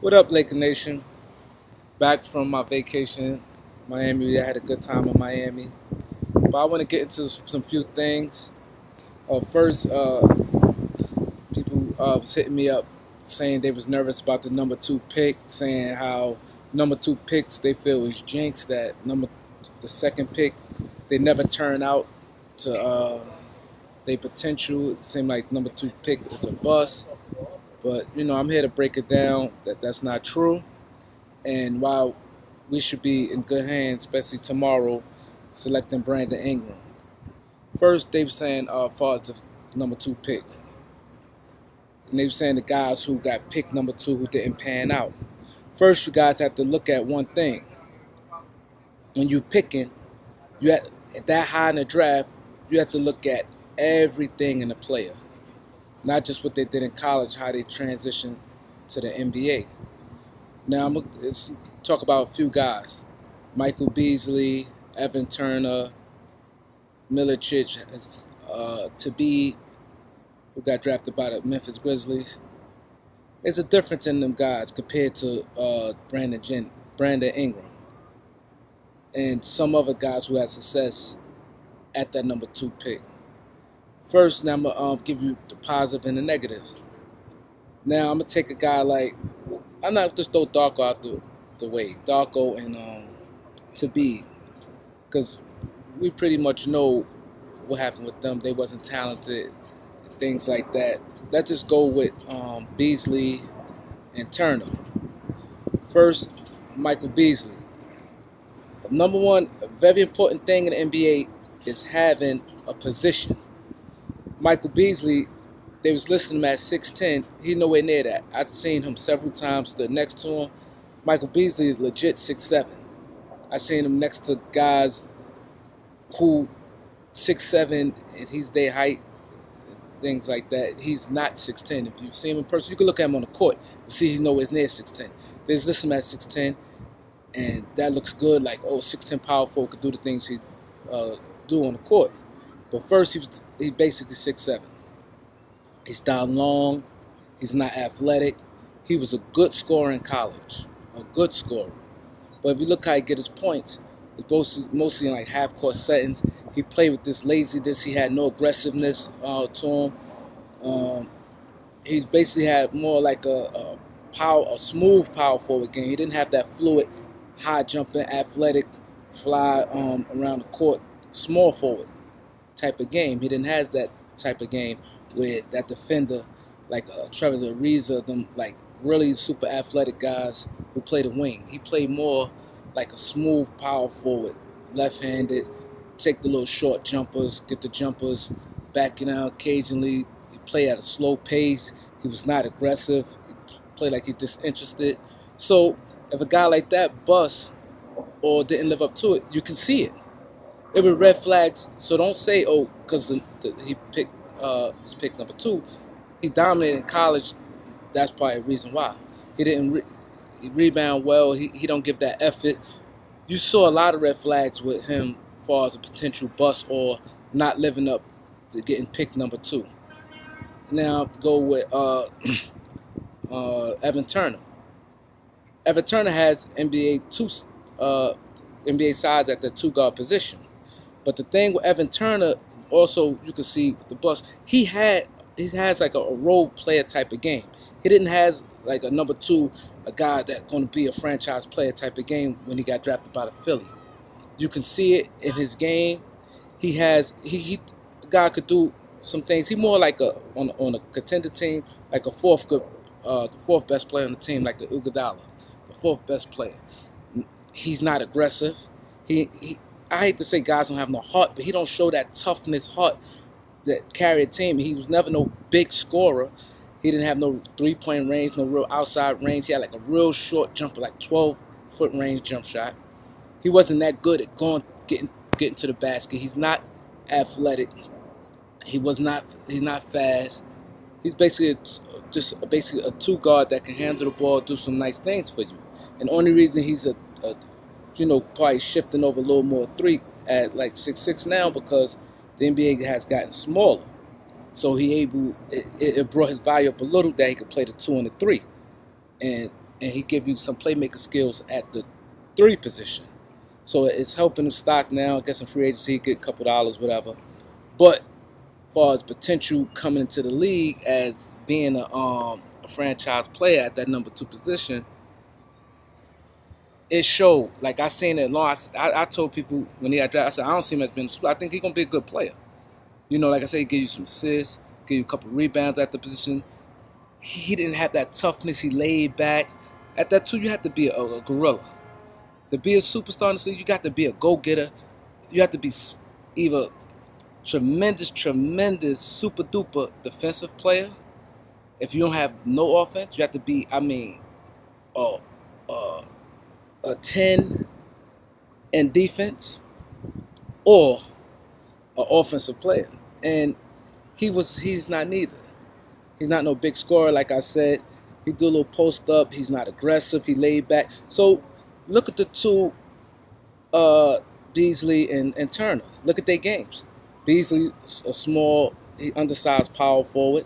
What up, Lake Nation? Back from my vacation, Miami. I had a good time in Miami. But I want to get into some few things. First, people was hitting me up saying they was nervous about the number two pick, saying how number two picks they feel was jinxed. That the second pick, they never turn out to their potential. It seemed like number two pick is a bust. But I'm here to break it down. That's not true. And while we should be in good hands, especially tomorrow, selecting Brandon Ingram. First, they were saying, far as the number two pick, and they were saying the guys who got picked number two who didn't pan out. First, you guys have to look at one thing. When you're picking, you have, that high in the draft, you have to look at everything in the player, not just what they did in college, how they transitioned to the NBA. Now, let's talk about a few guys. Michael Beasley, Evan Turner, Milicic, Thabeet, who got drafted by the Memphis Grizzlies. There's a difference in them guys compared to Brandon Ingram, and some other guys who had success at that number two pick. First, now I'm gonna give you the positive and the negative. Now I'm gonna take a guy like I'm not just throw Darko out the way, Darko and Thabeet, because we pretty much know what happened with them. They wasn't talented, things like that. Let's just go with Beasley and Turner. First, Michael Beasley. Number one, a very important thing in the NBA is having a position. Michael Beasley, they was listing him at 6'10". He's nowhere near that. I've seen him several times. The next to him, Michael Beasley is legit 6'7". I've seen him next to guys who 6'7", and he's their height, things like that. He's not 6'10". If you've seen him in person, you can look at him on the court and see he's nowhere near 6'10". They just list him at 6'10", and that looks good. Like, 6'10" power forward could do the things he do on the court. But first, he basically 6'7". He's down long. He's not athletic. He was a good scorer in college, a good scorer. But if you look how he get his points, it's mostly in like half-court settings. He played with this laziness. He had no aggressiveness to him. He basically had more like a smooth power forward game. He didn't have that fluid, high jumping, athletic, fly around the court, small forward type of game. He didn't have that type of game with that defender like Trevor Ariza, them like really super athletic guys who play the wing. He played more like a smooth power forward, left-handed, take the little short jumpers, get the jumpers, backing out occasionally. He played at a slow pace. He was not aggressive. He played like he's disinterested. So if a guy like that busts or didn't live up to it, you can see it. It were red flags. So don't say, because he was picked number two. He dominated in college. That's probably a reason why. He didn't he rebound well. He don't give that effort. You saw a lot of red flags with him as far as a potential bust or not living up to getting picked number two. Now go with Evan Turner. Evan Turner has NBA size at the two guard position. But the thing with Evan Turner, also you can see with the bust, he has like a role player type of game. He didn't have like a number two, a guy that's going to be a franchise player type of game when he got drafted by the Philly. You can see it in his game. He a guy could do some things. He more like on a contender team, like the fourth best player on the team, like the Iguodala, the fourth best player. He's not aggressive. I hate to say guys don't have no heart, but he don't show that toughness heart that carry a team. He was never no big scorer. He didn't have no three-point range, no real outside range. He had like a real short jumper, like 12-foot range jump shot. He wasn't that good at getting to the basket. He's not athletic. He's not fast. He's basically basically a two guard that can handle the ball, do some nice things for you. And the only reason he's probably shifting over a little more three at like 6'6" now because the NBA has gotten smaller. So it brought his value up a little that he could play the 2 and the 3. And and he give you some playmaking skills at the 3 position. So it's helping him stock now. Get some free agency, get a couple dollars, whatever. But as far as potential coming into the league as being a franchise player at that number 2 position, it showed. Like I seen it long. I told people when he got drafted, I said I don't see him as being a split. I think he's gonna be a good player. You know, like I said, he give you some assists, give you a couple rebounds at the position. He didn't have that toughness. He laid back. At that 2, you have to be a gorilla. To be a superstar in this league, you got to be a go-getter. You have to be either tremendous, super duper defensive player. If you don't have no offense, you have to be, a, a, a 10 in defense or an offensive player. And he's not neither. He's not no big scorer, like I said. He do a little post up. He's not aggressive. He laid back. So look at the 2, Beasley and Turner. Look at their games. Beasley, a small, undersized power forward.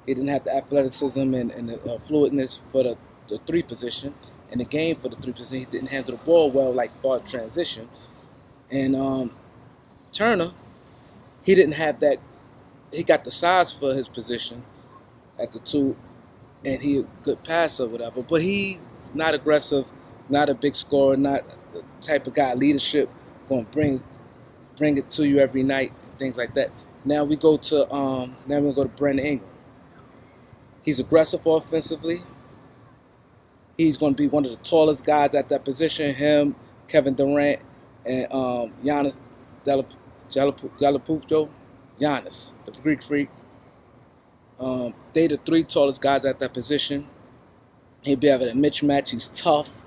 He didn't have the athleticism and the fluidness for the 3 position. In the game for the 3 position, he didn't handle the ball well, like far transition. And Turner, he didn't have that. He got the size for his position at the 2, and he a good passer, whatever. But he's not aggressive, not a big scorer, not the type of guy leadership going to bring it to you every night, things like that. Now we go to Brandon Ingram. He's aggressive offensively. He's going to be one of the tallest guys at that position. Him, Kevin Durant, and Giannis Delapupto. Giannis, the Greek freak. They the 3 tallest guys at that position. He'll be able to mismatch. He's tough.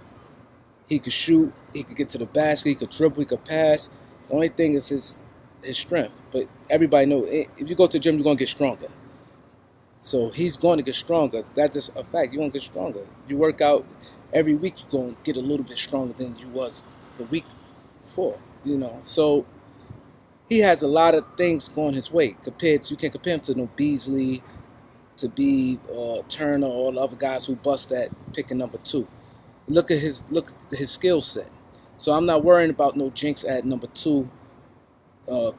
He could shoot. He could get to the basket. He could dribble. He could pass. The only thing is his strength. But everybody knows if you go to the gym, you're going to get stronger. So he's going to get stronger. That's just a fact. You're going to get stronger. You work out every week, you're going to get a little bit stronger than you was the week before. So he has a lot of things going his way. You can't compare him to no Beasley, to be Turner, or the other guys who bust that picking number 2. Look at his skill set. So I'm not worrying about no jinx at number 2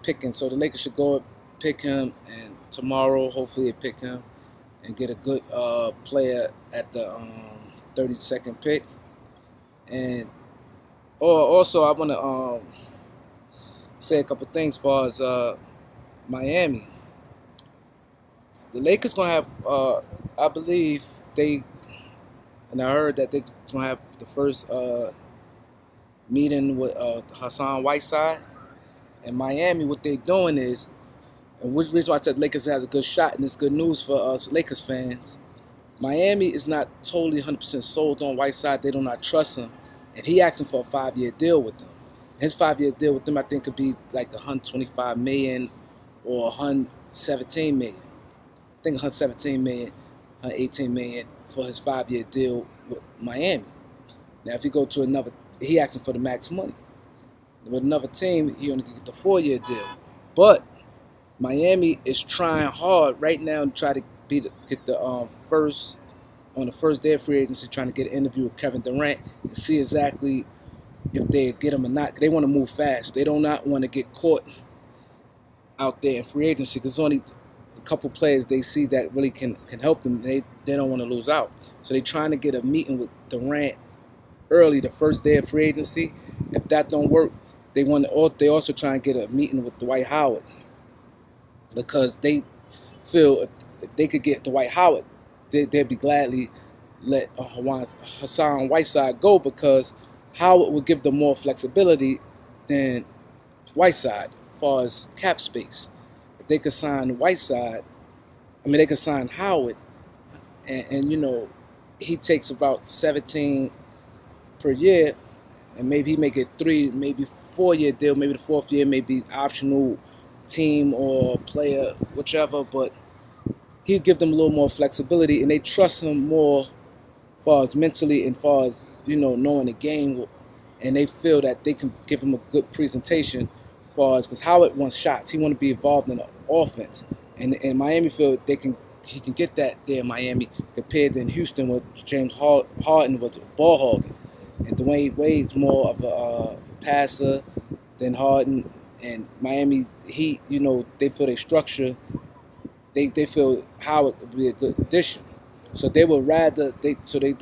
picking. So the Lakers should go pick him, and tomorrow hopefully they pick him and get a good player at the 32nd pick. And also I want to say a couple things as far as Miami. The Lakers gonna have, I believe I heard that they're gonna have the first meeting with Hassan Whiteside. And Miami, what they're doing is, and which reason why I said Lakers has a good shot, and it's good news for us Lakers fans. Miami is not totally 100% sold on Whiteside. They do not trust him, and he asking for a 5-year deal with them. His 5-year deal with them, I think, could be like $125 million or $117 million. I think $117 million, $118 million for his 5-year deal with Miami. Now, if you go to another, he asking for the max money. With another team, he only can get the 4-year deal. But Miami is trying hard right now to try to get the first day of free agency, trying to get an interview with Kevin Durant and see exactly if they get him or not. They want to move fast. They do not want to get caught out there in free agency because there's only a couple players they see that really can help them. They don't want to lose out. So they're trying to get a meeting with Durant early, the first day of free agency. If that don't work, they also try and get a meeting with Dwight Howard because they feel if they could get Dwight Howard, they'd be gladly let Hassan Whiteside go because Howard would give them more flexibility than Whiteside as far as cap space. If they could sign Whiteside, they could sign Howard, and he takes about 17 per year, and maybe he make it 3, maybe 4-year deal, maybe the 4th year may be optional team or player, whichever, but he'll give them a little more flexibility, and they trust him more as far as mentally and as far as, knowing the game, and they feel that they can give him a good presentation as far as, because Howard wants shots. He want to be involved in the offense, and Miami feel they can he can get that there in Miami compared to in Houston with James Harden was a ball hog, and Dwayne Wade's more of a passer than Harden. And Miami Heat, they feel their structure. They feel Howard would be a good addition. So they would rather they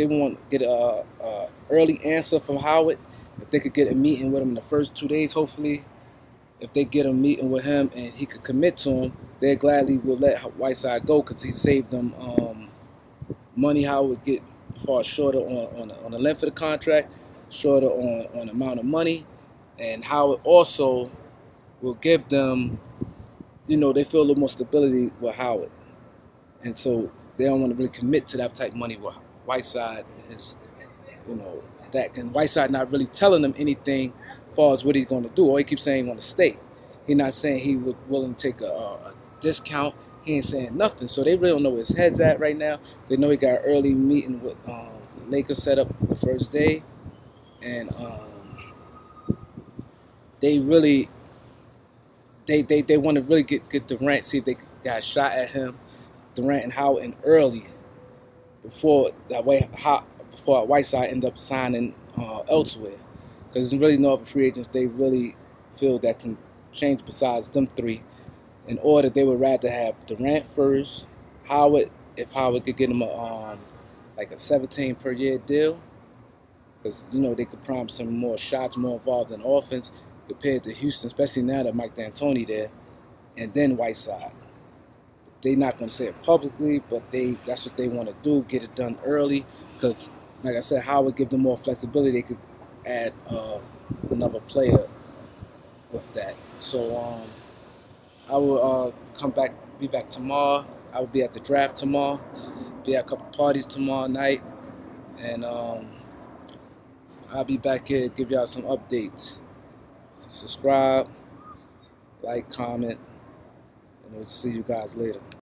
want to get a early answer from Howard. If they could get a meeting with him in the first 2 days, hopefully, if they get a meeting with him and he could commit to him, they gladly will let Whiteside go because he saved them money. Howard would get far shorter on the length of the contract, shorter on the amount of money, and Howard also will give them, they feel a little more stability with Howard, and so they don't want to really commit to that type of money with Whiteside is, that and Whiteside not really telling them anything as far as what he's going to do. All he keeps saying he want to stay. He's not saying he was willing to take a discount. He ain't saying nothing. So they really don't know where his head's at right now. They know he got an early meeting with the Lakers set up for the first day, and they really they want to really get Durant, see if they got a shot at him, Durant and Howard, in early before Whiteside end up signing elsewhere, because there's really no other free agents they really feel that can change besides them three. In order, they would rather have Durant first, Howard, if Howard could get him like a 17 per year deal, because they could promise him more shots, more involved in offense compared to Houston, especially now that Mike D'Antoni there, and then Whiteside. They're not going to say it publicly, but that's what they want to do, get it done early, because, like I said, Howard give them more flexibility. They could add another player with that. So I will be back tomorrow. I will be at the draft tomorrow, be at a couple parties tomorrow night, and I'll be back here to give y'all some updates. Subscribe, like, comment, and we'll see you guys later.